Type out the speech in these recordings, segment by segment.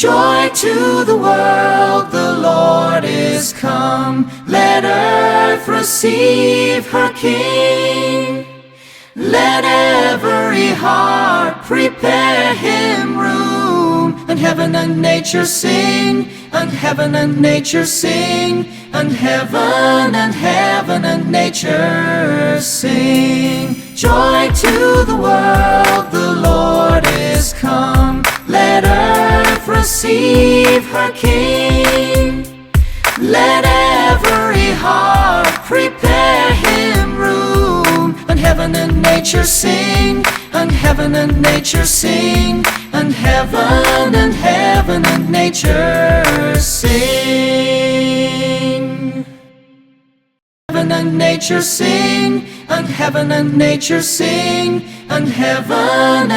Joy to the world, the Lord is come. Let earth receive her King. Let every heart prepare him room. And heaven and nature sing, and heaven and nature sing, and heaven and nature sing. Joy to the world, the Lord is come. Let earth receive her King. Let every heart prepare him room. And heaven and nature sing, and heaven and nature sing, and heaven and nature sing. Heaven and nature sing, and heaven and nature sing, and heaven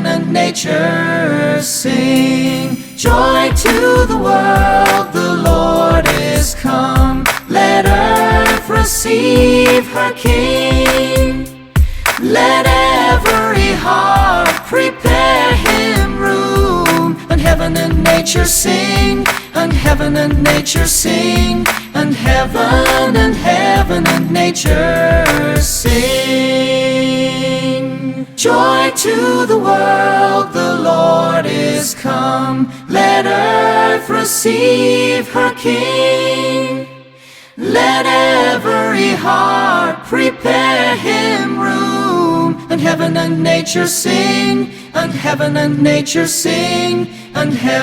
and nature sing. Joy to the world, the Lord is come. Let earth receive her King. Let every heart prepare him room. And heaven and nature sing, and heaven and nature sing, and heaven and nature sing. Joy to the world, the Lord is come. Let earth receive her King. Let every heart prepare him room. And heaven and nature sing, and heaven and nature sing, and heaven